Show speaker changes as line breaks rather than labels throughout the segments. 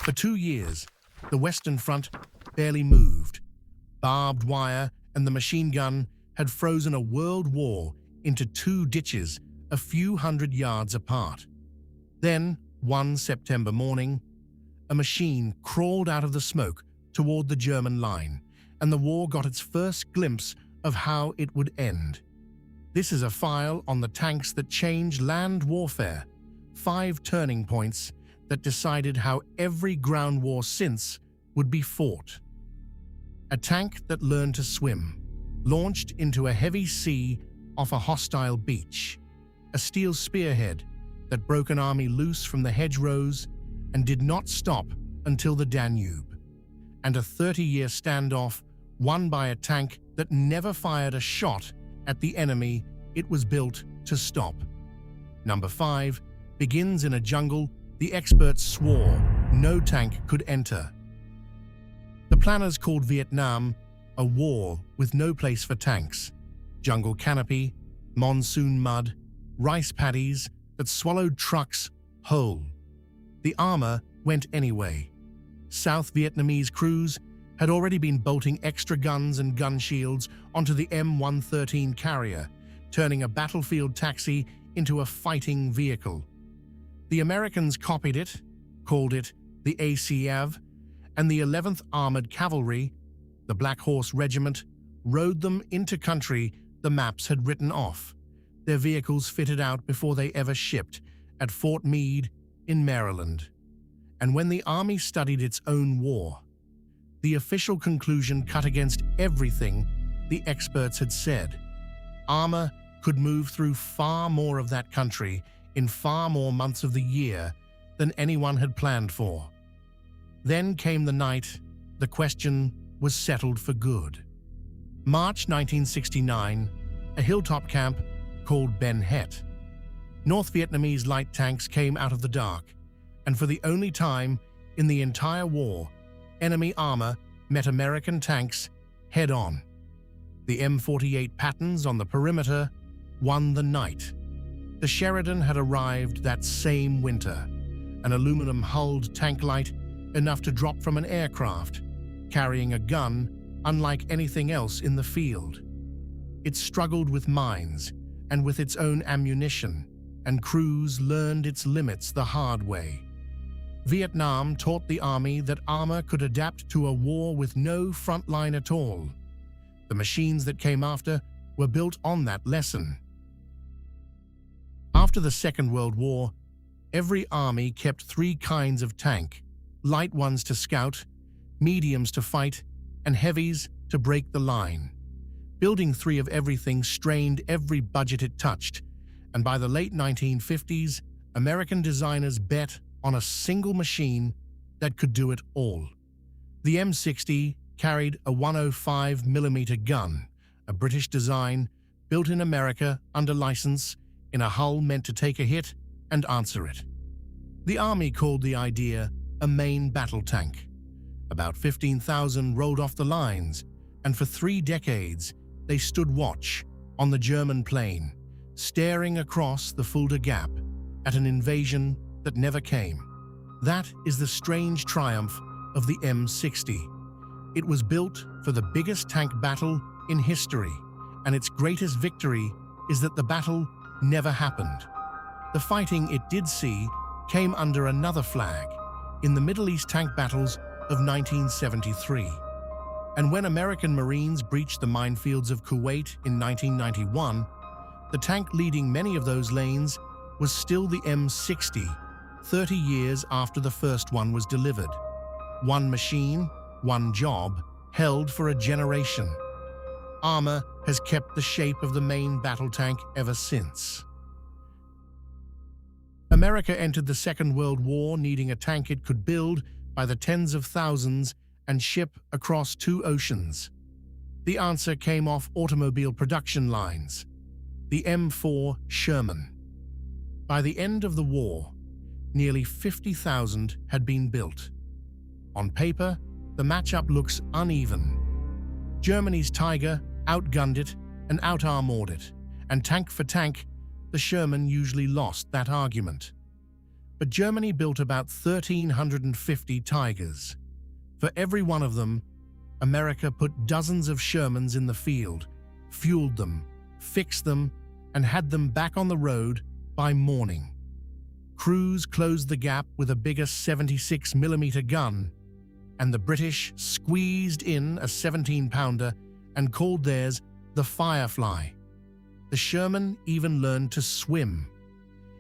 For 2 years, the Western Front barely moved. Barbed wire and the machine gun had frozen a world war into 2 ditches a few hundred yards apart. Then, one September morning, a machine crawled out of the smoke toward the German line, and the war got its first glimpse of how it would end. This is a file on the tanks that changed land warfare, 5 turning points that decided how every ground war since would be fought. A tank that learned to swim, launched into a heavy sea off a hostile beach. A steel spearhead that broke an army loose from the hedgerows and did not stop until the Danube. And a 30-year standoff won by a tank that never fired a shot at the enemy it was built to stop. Number 5 begins in a jungle the experts swore no tank could enter. The planners called Vietnam a war with no place for tanks. Jungle canopy, monsoon mud, rice paddies that swallowed trucks whole. The armor went anyway. South Vietnamese crews had already been bolting extra guns and gun shields onto the M113 carrier, turning a battlefield taxi into a fighting vehicle. The Americans copied it, called it the ACAV, and the 11th Armored Cavalry, the Black Horse Regiment, rode them into country the maps had written off, their vehicles fitted out before they ever shipped, at Fort Meade in Maryland. And when the Army studied its own war, the official conclusion cut against everything the experts had said. Armor could move through far more of that country in far more months of the year than anyone had planned for. Then came the night the question was settled for good. March 1969, a hilltop camp called Ben Het. North Vietnamese light tanks came out of the dark, and for the only time in the entire war, enemy armor met American tanks head-on. The M48 patterns on the perimeter won the night. The Sheridan had arrived that same winter, an aluminum-hulled tank light enough to drop from an aircraft, carrying a gun unlike anything else in the field. It struggled with mines and with its own ammunition, and crews learned its limits the hard way. Vietnam taught the Army that armor could adapt to a war with no front line at all. The machines that came after were built on that lesson. After the Second World War, every army kept 3 kinds of tank: light ones to scout, mediums to fight, and heavies to break the line. Building 3 of everything strained every budget it touched, and by the late 1950s, American designers bet on a single machine that could do it all. The M60 carried a 105mm gun, a British design, built in America under license, in a hull meant to take a hit and answer it. The Army called the idea a main battle tank. About 15,000 rolled off the lines, and for 3 decades, they stood watch on the German plain, staring across the Fulda Gap at an invasion that never came. That is the strange triumph of the M60. It was built for the biggest tank battle in history, and its greatest victory is that the battle never happened. The fighting it did see came under another flag, in the Middle East tank battles of 1973. And when American Marines breached the minefields of Kuwait in 1991, the tank leading many of those lanes was still the M60, 30 years after the first one was delivered. One machine, one job, held for a generation. Armor has kept the shape of the main battle tank ever since. America entered the Second World War needing a tank it could build by the tens of thousands and ship across 2 oceans. The answer came off automobile production lines, the M4 Sherman. By the end of the war, nearly 50,000 had been built. On paper, the matchup looks uneven. Germany's Tiger outgunned it and out-armored it, and tank for tank, the Sherman usually lost that argument. but Germany built about 1,350 Tigers. For every one of them, America put dozens of Shermans in the field, fueled them, fixed them, and had them back on the road by morning. Crews closed the gap with a bigger 76mm gun, and the British squeezed in a 17-pounder and called theirs the Firefly. The Sherman even learned to swim.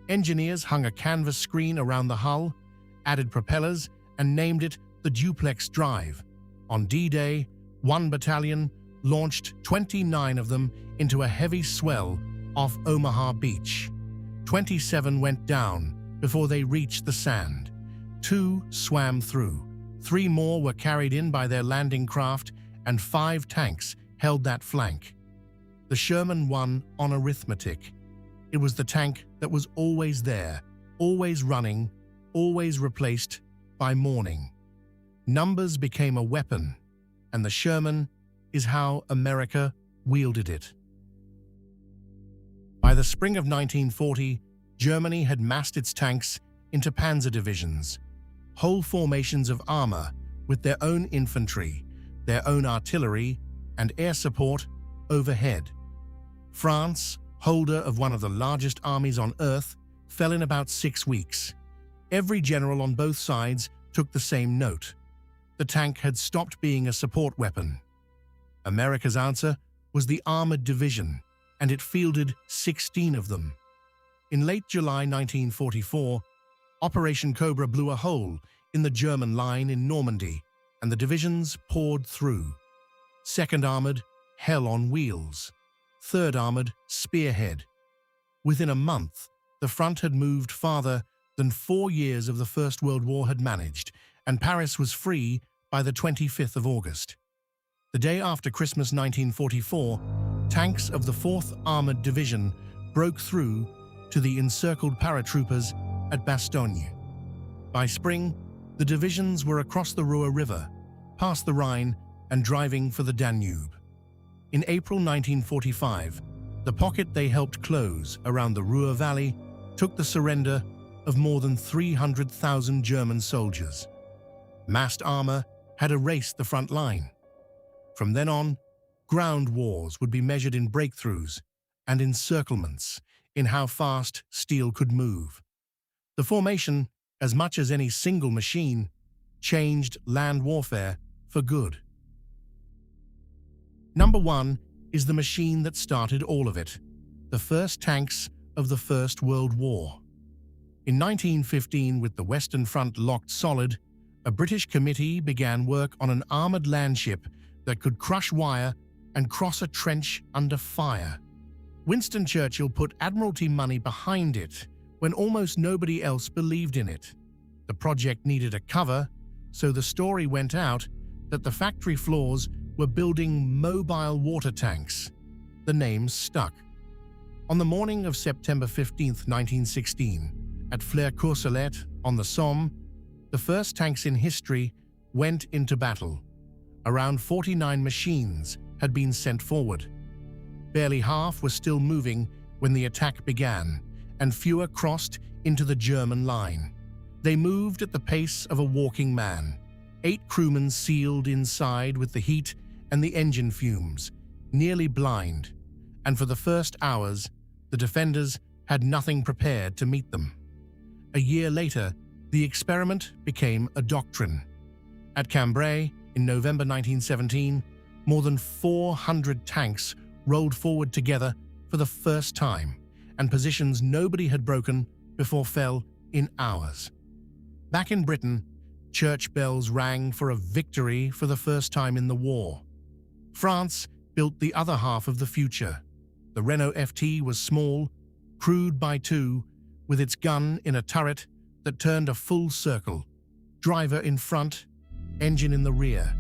Engineers hung a canvas screen around the hull, added propellers, and named it the Duplex Drive. On D-Day, one battalion launched 29 of them into a heavy swell off Omaha Beach. 27 went down before they reached the sand. 2 swam through. 3 more were carried in by their landing craft, and 5 tanks held that flank. The Sherman won on arithmetic. It was the tank that was always there, always running, always replaced by morning. Numbers became a weapon, and the Sherman is how America wielded it. By the spring of 1940, Germany had massed its tanks into panzer divisions, whole formations of armor with their own infantry, their own artillery, and air support overhead. France, holder of one of the largest armies on Earth, fell in about 6 weeks. Every general on both sides took the same note. The tank had stopped being a support weapon. America's answer was the Armored Division, and it fielded 16 of them. In late July 1944, Operation Cobra blew a hole in the German line in Normandy, and the divisions poured through. 2nd Armored, Hell on Wheels. 3rd Armored, Spearhead. Within a month, the front had moved farther than 4 years of the First World War had managed, and Paris was free by the 25th of August. The day after Christmas 1944, tanks of the 4th Armored Division broke through to the encircled paratroopers at Bastogne. By spring, the divisions were across the Ruhr River, past the Rhine, and driving for the Danube. In April 1945, the pocket they helped close around the Ruhr Valley took the surrender of more than 300,000 German soldiers. Massed armor had erased the front line. From then on, ground wars would be measured in breakthroughs and encirclements, in how fast steel could move. The formation, as much as any single machine, changed land warfare for good. Number 1 is the machine that started all of it, the first tanks of the First World War. In 1915, with the Western Front locked solid, a British committee began work on an armored landship that could crush wire and cross a trench under fire. Winston Churchill put Admiralty money behind it when almost nobody else believed in it. The project needed a cover, so the story went out that the factory floors were building mobile water tanks. The name stuck. On the morning of September 15, 1916, at Flers on the Somme, the first tanks in history went into battle. Around 49 machines had been sent forward. Barely half were still moving when the attack began, and fewer crossed into the German line. They moved at the pace of a walking man. 8 crewmen sealed inside with the heat and the engine fumes, nearly blind, and for the first hours, the defenders had nothing prepared to meet them. A year later, the experiment became a doctrine. At Cambrai, in November 1917, more than 400 tanks rolled forward together for the first time, and positions nobody had broken before fell in hours. Back in Britain, church bells rang for a victory for the first time in the war. France built the other half of the future. The Renault FT was small, crewed by 2, with its gun in a turret that turned a full circle, driver in front, engine in the rear.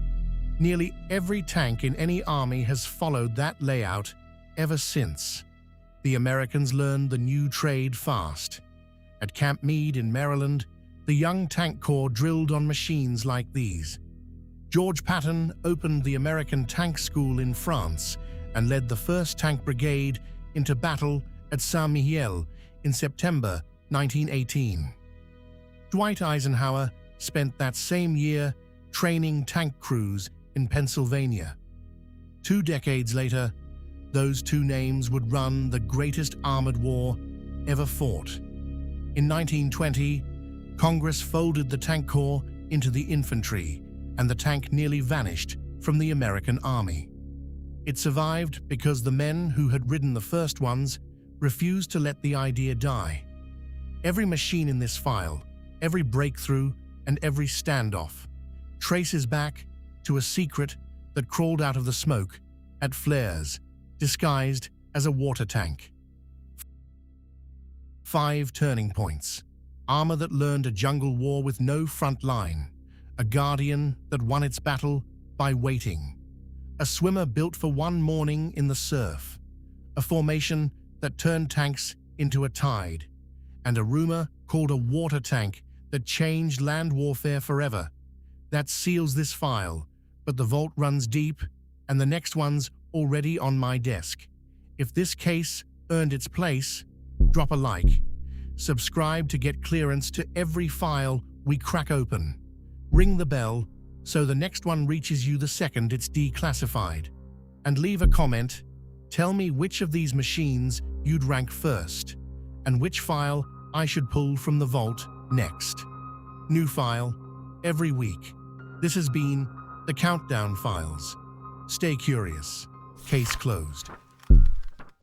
Nearly every tank in any army has followed that layout ever since. The Americans learned the new trade fast. At Camp Meade in Maryland, the young tank corps drilled on machines like these. George Patton opened the American Tank School in France and led the 1st Tank Brigade into battle at Saint-Mihiel in September 1918. Dwight Eisenhower spent that same year training tank crews in Pennsylvania. 2 decades later, those two names would run the greatest armored war ever fought. In 1920, Congress folded the tank corps into the infantry, and the tank nearly vanished from the American Army. It survived because the men who had ridden the first ones refused to let the idea die. Every machine in this file, every breakthrough, and every standoff traces back to a secret that crawled out of the smoke at Flers, disguised as a water tank. 5 turning points. Armor that learned a jungle war with no front line. A guardian that won its battle by waiting. A swimmer built for one morning in the surf. A formation that turned tanks into a tide. And a rumor called a water tank that changed land warfare forever. That seals this file, but the vault runs deep, and the next one's already on my desk. If this case earned its place, drop a like. Subscribe to get clearance to every file we crack open. Ring the bell so the next one reaches you the second it's declassified. And leave a comment. Tell me which of these machines you'd rank first, and which file I should pull from the vault next. New file every week. This has been the Countdown Files. Stay curious. Case closed.